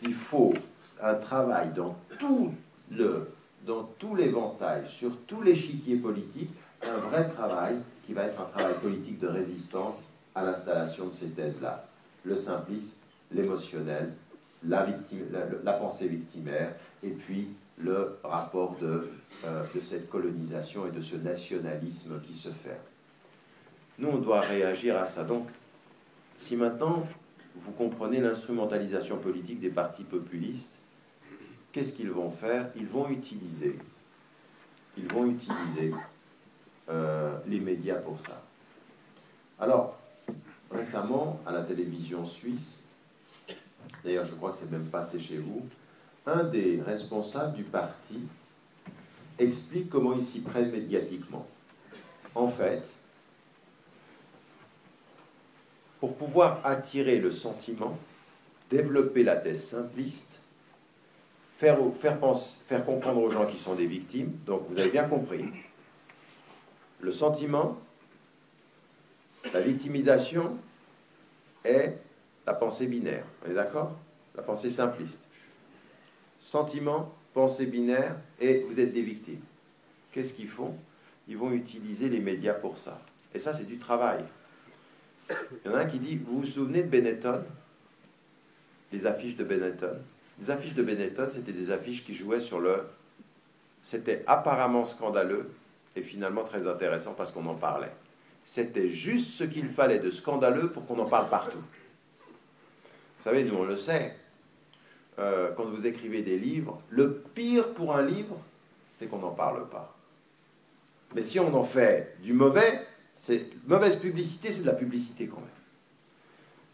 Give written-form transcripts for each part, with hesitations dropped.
il faut un travail dans tout l'éventail, sur tout l'échiquier politique, un vrai travail qui va être un travail politique de résistance à l'installation de ces thèses-là. Le simplisme, l'émotionnel, la pensée victimaire, et puis le rapport de cette colonisation et de ce nationalisme qui se fait. Nous, on doit réagir à ça. Donc, si maintenant vous comprenez l'instrumentalisation politique des partis populistes, qu'est-ce qu'ils vont faire? Ils vont utiliser les médias pour ça. Alors, récemment, à la télévision suisse, d'ailleurs je crois que c'est même passé chez vous, un des responsables du parti explique comment ils s'y prennent médiatiquement. En fait, pour pouvoir attirer le sentiment, développer la thèse simpliste, faire comprendre aux gens qui sont des victimes, donc vous avez bien compris, le sentiment, la victimisation est la pensée binaire, on est d'accord? La pensée simpliste. Sentiment, pensée binaire, et vous êtes des victimes. Qu'est-ce qu'ils font? Ils vont utiliser les médias pour ça. Et ça, c'est du travail. Il y en a un qui dit, vous vous souvenez de Benetton? Les affiches de Benetton. Les affiches de Benetton, c'était des affiches qui jouaient sur le... C'était apparemment scandaleux et finalement très intéressant parce qu'on en parlait. C'était juste ce qu'il fallait de scandaleux pour qu'on en parle partout. Vous savez, nous on le sait, quand vous écrivez des livres, le pire pour un livre, c'est qu'on n'en parle pas. Mais si on en fait du mauvais, mauvaise publicité, c'est de la publicité quand même.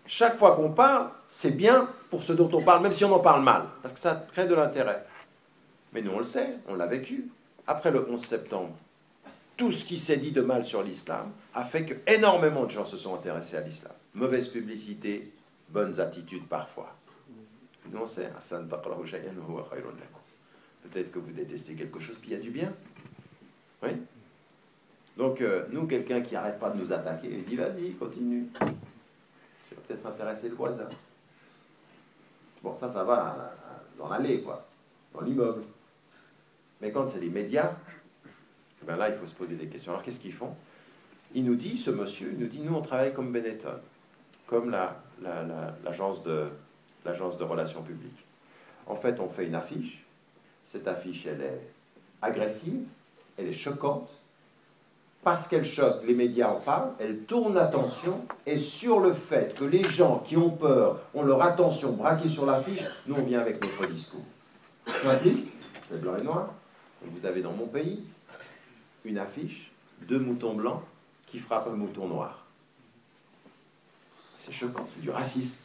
Chaque fois qu'on parle, c'est bien pour ce dont on parle, même si on en parle mal, parce que ça crée de l'intérêt. Mais nous on le sait, on l'a vécu. Après le 11 septembre, tout ce qui s'est dit de mal sur l'islam a fait que énormément de gens se sont intéressés à l'islam. Mauvaise publicité, bonnes attitudes parfois. Nous on sait, peut-être que vous détestez quelque chose, puis il y a du bien. Oui. Donc nous, quelqu'un qui n'arrête pas de nous attaquer, il dit vas-y, continue. Ça va peut-être intéresser le voisin. Bon, ça va dans l'allée, quoi, dans l'immeuble. Mais quand c'est les médias, ben là, il faut se poser des questions. Alors, qu'est-ce qu'ils font? Il nous dit, ce monsieur, il nous dit, nous, on travaille comme Benetton, comme l'agence de relations publiques. En fait, on fait une affiche. Cette affiche, elle est agressive, elle est choquante. Parce qu'elle choque, les médias en parlent, elle tourne l'attention, et sur le fait que les gens qui ont peur ont leur attention braquée sur l'affiche, nous, on vient avec notre discours. Simpliste, c'est blanc et noir. Donc, vous avez dans mon pays une affiche, 2 moutons blancs qui frappent un mouton noir. C'est choquant, c'est du racisme.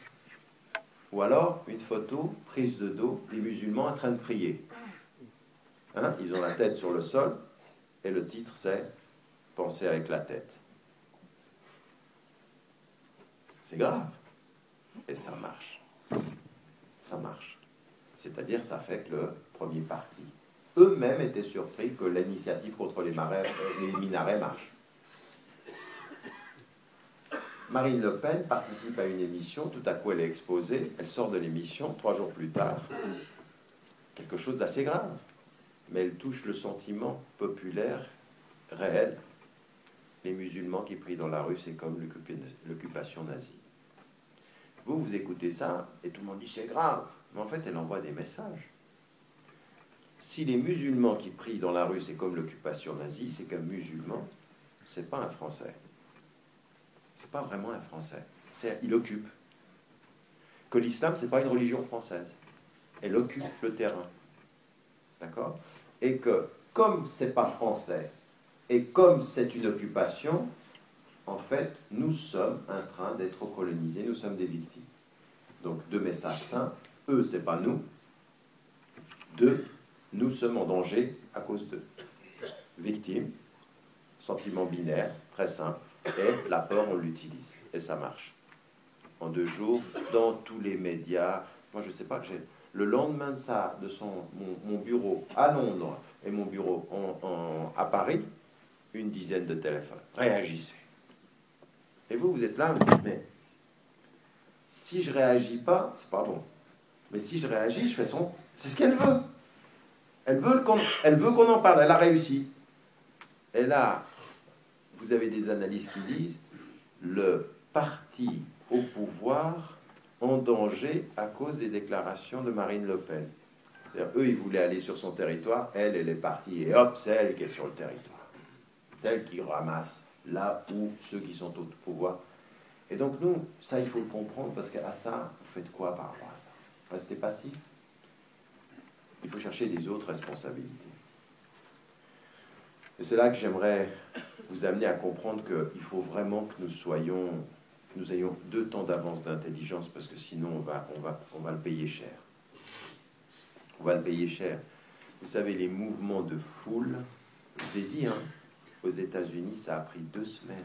Ou alors, une photo prise de dos, des musulmans en train de prier. Hein? Ils ont la tête sur le sol, et le titre c'est « Penser avec la tête ». C'est grave. Et ça marche. Ça marche. C'est-à-dire, ça fait que le premier parti eux-mêmes étaient surpris que l'initiative contre les minarets marche. Marine Le Pen participe à une émission, tout à coup elle est exposée, elle sort de l'émission, 3 jours plus tard, quelque chose d'assez grave, mais elle touche le sentiment populaire réel. Les musulmans qui prient dans la rue, c'est comme l'occupation nazie. Vous écoutez ça, et tout le monde dit c'est grave, mais en fait elle envoie des messages. Si les musulmans qui prient dans la rue, c'est comme l'occupation nazie, c'est qu'un musulman, c'est pas un Français. C'est pas vraiment un Français. Il occupe. Que l'islam, c'est pas une religion française. Elle occupe le terrain. D'accord? Et que, comme c'est pas français, et comme c'est une occupation, en fait, nous sommes en train d'être colonisés, nous sommes des victimes. Donc, 2 messages simples. Eux, c'est pas nous. 2, nous sommes en danger à cause d'eux. Victime, sentiment binaire, très simple, et la peur, on l'utilise. Et ça marche. En 2 jours, dans tous les médias. Moi, je ne sais pas, le lendemain de ça, de mon bureau à Londres et mon bureau à Paris, une dizaine de téléphones. Réagissez. Et vous êtes là, vous dites, mais si je ne réagis pas, c'est pas bon. Mais si je réagis, je fais son... C'est ce qu'elle veut. Elle veut qu'on en parle. Elle a réussi. Et là, vous avez des analyses qui disent le parti au pouvoir en danger à cause des déclarations de Marine Le Pen. Eux, ils voulaient aller sur son territoire. Elle est partie. Et hop, c'est elle qui est sur le territoire. C'est elle qui ramasse là où ceux qui sont au pouvoir. Et donc, nous, ça, il faut le comprendre, parce qu'à ça, vous faites quoi par rapport à ça? Restez passif. Il faut chercher des autres responsabilités. Et c'est là que j'aimerais vous amener à comprendre qu'il faut vraiment que nous ayons 2 temps d'avance d'intelligence, parce que sinon, on va le payer cher. On va le payer cher. Vous savez, les mouvements de foule, je vous ai dit, hein, aux États-Unis, ça a pris 2 semaines.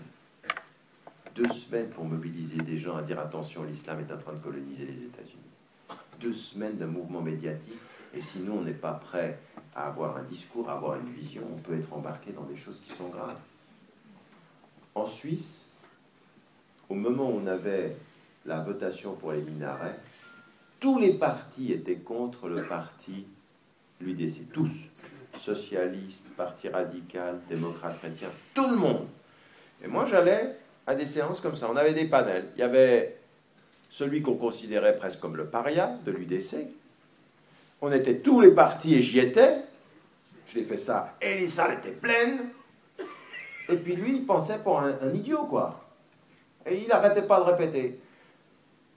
2 semaines pour mobiliser des gens à dire attention, l'islam est en train de coloniser les États-Unis. 2 semaines d'un mouvement médiatique, et sinon on n'est pas prêt à avoir un discours, à avoir une vision, on peut être embarqué dans des choses qui sont graves. En Suisse, au moment où on avait la votation pour les minarets, tous les partis étaient contre le parti l'UDC, tous, socialistes, parti radical, démocrate chrétien, tout le monde. Et moi j'allais à des séances comme ça, on avait des panels, il y avait celui qu'on considérait presque comme le paria de l'UDC, on était tous les partis et j'y étais, je l'ai fait ça, et les salles étaient pleines, et puis lui il pensait pour un idiot quoi, et il n'arrêtait pas de répéter.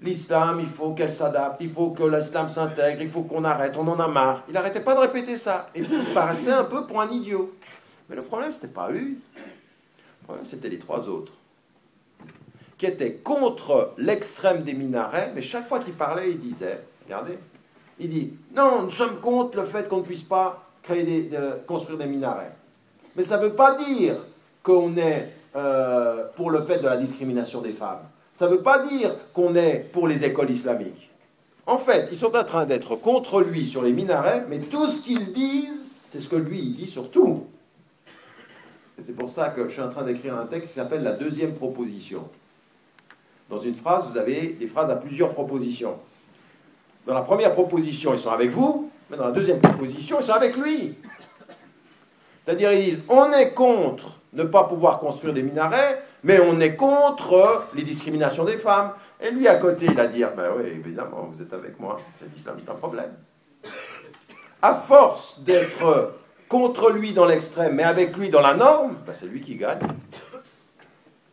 L'islam, il faut qu'elle s'adapte, il faut que l'islam s'intègre, il faut qu'on arrête, on en a marre. Il n'arrêtait pas de répéter ça. Et puis il paraissait un peu pour un idiot. Mais le problème, ce n'était pas lui. Le problème, c'était les 3 autres. Qui étaient contre l'extrême des minarets, mais chaque fois qu'il parlait, il disait, regardez, il dit, non, nous sommes contre le fait qu'on ne puisse pas construire des minarets. Mais ça ne veut pas dire qu'on est pour le fait de la discrimination des femmes. Ça ne veut pas dire qu'on est pour les écoles islamiques. En fait, ils sont en train d'être contre lui sur les minarets, mais tout ce qu'ils disent, c'est ce que lui, il dit sur tout. Et c'est pour ça que je suis en train d'écrire un texte qui s'appelle la 2e proposition. Dans une phrase, vous avez des phrases à plusieurs propositions. Dans la première proposition, ils sont avec vous, mais dans la 2e proposition, ils sont avec lui. C'est-à-dire, ils disent, on est contre ne pas pouvoir construire des minarets, mais on est contre les discriminations des femmes. Et lui, à côté, il a dit, ben oui, évidemment, vous êtes avec moi, c'est l'islam, c'est un problème. À force d'être contre lui dans l'extrême, mais avec lui dans la norme, ben c'est lui qui gagne.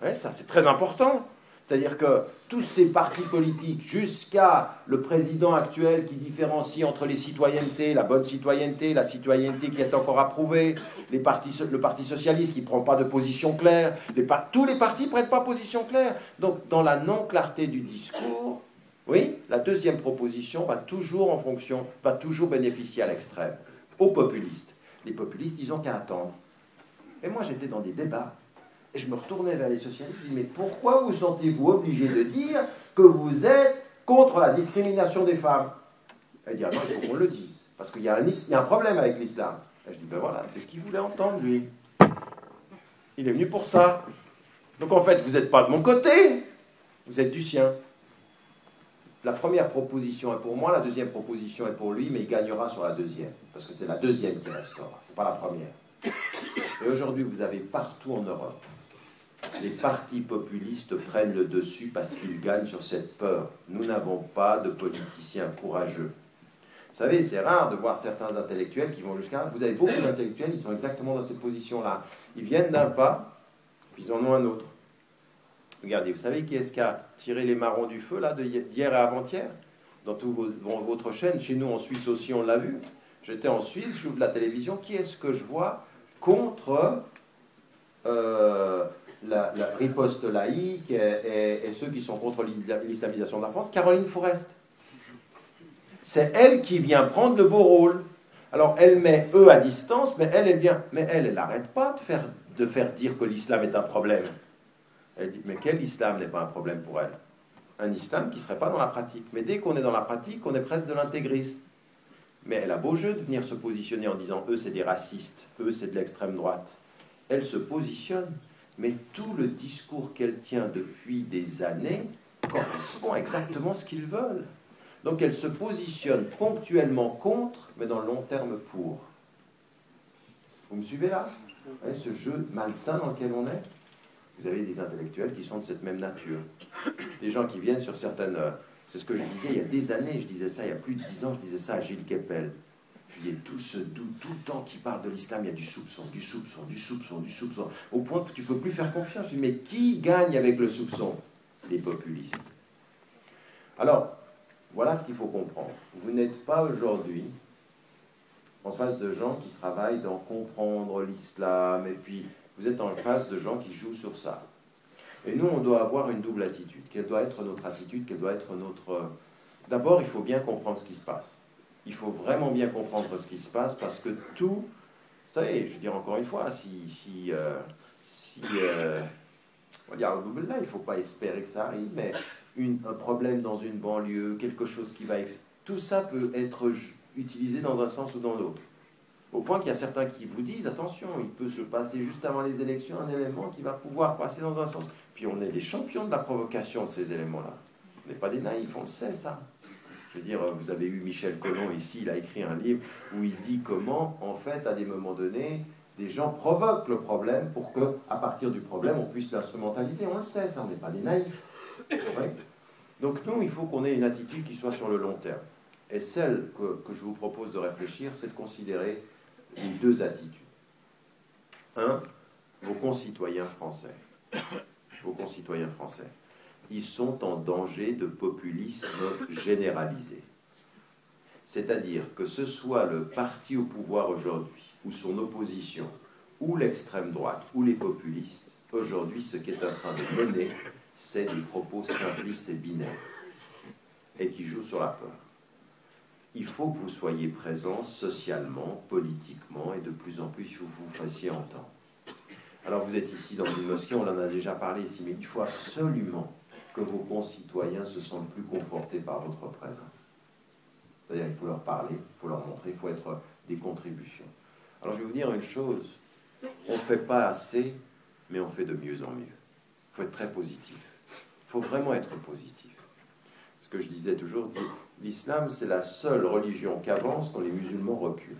Ouais, ça, c'est très important. C'est-à-dire que tous ces partis politiques, jusqu'à le président actuel qui différencie entre les citoyennetés, la bonne citoyenneté, la citoyenneté qui est encore approuvée, le parti socialiste qui ne prend pas de position claire, tous les partis ne prennent pas position claire. Donc, dans la non-clarté du discours, oui, la 2e proposition va toujours bénéficier à l'extrême, aux populistes. Les populistes, ils n'ont qu'à attendre. Et moi, j'étais dans des débats. Et je me retournais vers les socialistes, je dis, mais pourquoi vous sentez-vous obligé de dire que vous êtes contre la discrimination des femmes? Elle dit, ah non, il faut qu'on le dise, parce qu'il y a un problème avec l'islam. Et je dis, ben voilà, c'est ce qu'il voulait entendre, lui. Il est venu pour ça. Donc en fait, vous n'êtes pas de mon côté, vous êtes du sien. La première proposition est pour moi, la 2e proposition est pour lui, mais il gagnera sur la 2e, parce que c'est la 2e qui restera, c'est pas la première. Et aujourd'hui, vous avez partout en Europe, les partis populistes prennent le dessus parce qu'ils gagnent sur cette peur. Nous n'avons pas de politiciens courageux. Vous savez, c'est rare de voir certains intellectuels qui vont jusqu'à... Vous avez beaucoup d'intellectuels, ils sont exactement dans cette position-là. Ils viennent d'un pas, puis ils en ont un autre. Regardez, vous savez qui est-ce qui a tiré les marrons du feu, là, d'hier et avant-hier? Dans toute votre chaîne, chez nous en Suisse aussi, on l'a vu. J'étais en Suisse, j'ouvre la télévision, qui est-ce que je vois contre la riposte laïque et ceux qui sont contre l'islamisation de la France? Caroline Fourest. C'est elle qui vient prendre le beau rôle. Alors elle met eux à distance, mais elle vient. Mais elle n'arrête pas de faire dire que l'islam est un problème. Elle dit, mais quel islam n'est pas un problème pour elle? Un islam qui ne serait pas dans la pratique. Mais dès qu'on est dans la pratique, on est presque de l'intégrisme. Mais elle a beau jeu de venir se positionner en disant, eux c'est des racistes, eux c'est de l'extrême droite. Elle se positionne, mais tout le discours qu'elle tient depuis des années correspond exactement à ce qu'ils veulent. Donc elle se positionne ponctuellement contre, mais dans le long terme pour. Vous me suivez là? Ce jeu malsain dans lequel on est? Vous avez des intellectuels qui sont de cette même nature. Des gens qui viennent sur certaines... c'est ce que je disais il y a des années, je disais ça il y a plus de 10 ans, je disais ça à Gilles Kepel. Je disais, tout le temps qu'il parle de l'islam, il y a du soupçon, du soupçon, du soupçon, du soupçon. Au point que tu ne peux plus faire confiance. Je dis, mais qui gagne avec le soupçon? Les populistes. Alors, voilà ce qu'il faut comprendre. Vous n'êtes pas aujourd'hui en face de gens qui travaillent dans comprendre l'islam, et puis vous êtes en face de gens qui jouent sur ça. Et nous, on doit avoir une double attitude. Quelle doit être notre attitude? Quelle doit être notre... D'abord, il faut bien comprendre ce qui se passe. Il faut vraiment bien comprendre ce qui se passe, parce que tout... Ça y est, je veux dire encore une fois, on va dire, il ne faut pas espérer que ça arrive, mais un problème dans une banlieue, quelque chose qui va... Tout ça peut être utilisé dans un sens ou dans l'autre. Au point qu'il y a certains qui vous disent, attention, il peut se passer juste avant les élections un élément qui va pouvoir passer dans un sens. Puis on est des champions de la provocation de ces éléments-là. On n'est pas des naïfs, on le sait ça. Je veux dire, vous avez eu Michel Collomb ici, il a écrit un livre où il dit comment, en fait, à des moments donnés, des gens provoquent le problème pour que, à partir du problème, on puisse l'instrumentaliser. On le sait, ça, on n'est pas des naïfs. Ouais. Donc nous, il faut qu'on ait une attitude qui soit sur le long terme. Et celle que je vous propose de réfléchir, c'est de considérer les deux attitudes. Un, vos concitoyens français. Vos concitoyens français. Ils sont en danger de populisme généralisé. C'est-à-dire que ce soit le parti au pouvoir aujourd'hui, ou son opposition, ou l'extrême droite, ou les populistes, aujourd'hui, ce qui est en train de mener, c'est des propos simplistes et binaires, et qui jouent sur la peur. Il faut que vous soyez présents socialement, politiquement, et de plus en plus, il faut que vous vous fassiez entendre. Alors vous êtes ici dans une mosquée, on en a déjà parlé ici, mais il faut absolument que vos concitoyens se sentent plus confortés par votre présence. C'est-à-dire il faut leur parler, il faut leur montrer, il faut être des contributions. Alors je vais vous dire une chose, on ne fait pas assez, mais on fait de mieux en mieux. Il faut être très positif. Il faut vraiment être positif. Ce que je disais toujours, l'islam c'est la seule religion qui avance quand les musulmans reculent.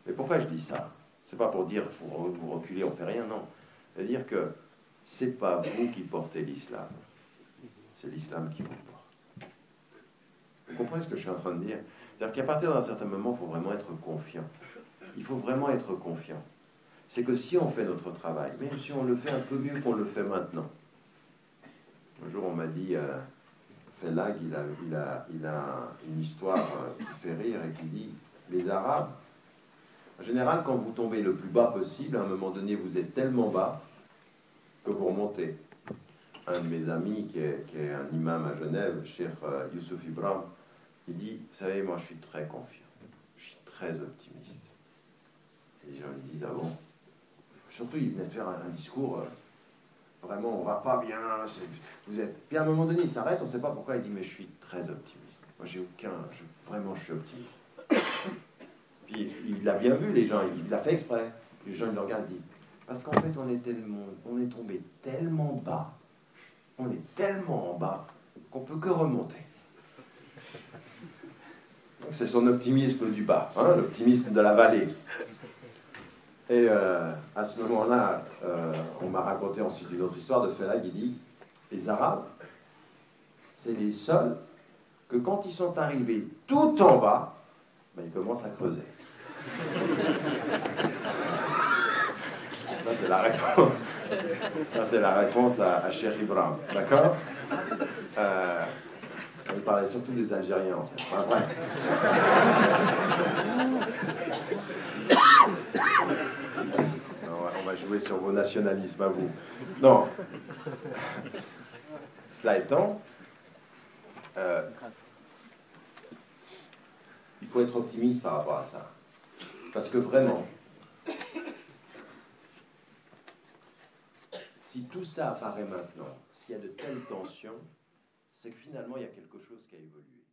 Mais pourquoi je dis ça? C'est pas pour dire vous reculez, on fait rien, non. C'est-à-dire que c'est pas vous qui portez l'islam, c'est l'islam qui vous porte. Vous comprenez ce que je suis en train de dire? C'est-à-dire qu'à partir d'un certain moment, il faut vraiment être confiant. Il faut vraiment être confiant. C'est que si on fait notre travail, même si on le fait un peu mieux qu'on le fait maintenant. Un jour, on m'a dit, Fellag, il a une histoire qui fait rire et qui dit, les Arabes, en général, quand vous tombez le plus bas possible, à un moment donné, vous êtes tellement bas que vous remontez. Un de mes amis, qui est un imam à Genève, Cheikh Youssouf Ibrahim, il dit, vous savez, moi je suis très confiant, je suis très optimiste. Et les gens me disent, ah bon? Surtout, il venait de faire un discours, vraiment, on va pas bien, vous êtes... Puis à un moment donné, il s'arrête, on ne sait pas pourquoi, il dit, mais je suis très optimiste. Moi, vraiment, je suis optimiste. Puis il l'a bien vu, les gens, il l'a fait exprès. Les gens, ils le regardent et disent, parce qu'en fait, on est tombé tellement bas, on est tellement en bas, qu'on ne peut que remonter. Donc c'est son optimisme du bas, hein, l'optimisme de la vallée. Et à ce moment-là, on m'a raconté ensuite une autre histoire de Fellag, il dit, les Arabes, c'est les seuls que quand ils sont arrivés tout en bas, ben, ils commencent à creuser. Ça, c'est la réponse. Ça, c'est la réponse à Cheikh Ibrahim. D'accord? Il parlait surtout des Algériens, en fait. Enfin, bref. On va jouer sur vos nationalismes à vous. Non. Cela étant, il faut être optimiste par rapport à ça. Parce que vraiment, si tout ça apparaît maintenant, s'il y a de telles tensions, c'est que finalement il y a quelque chose qui a évolué.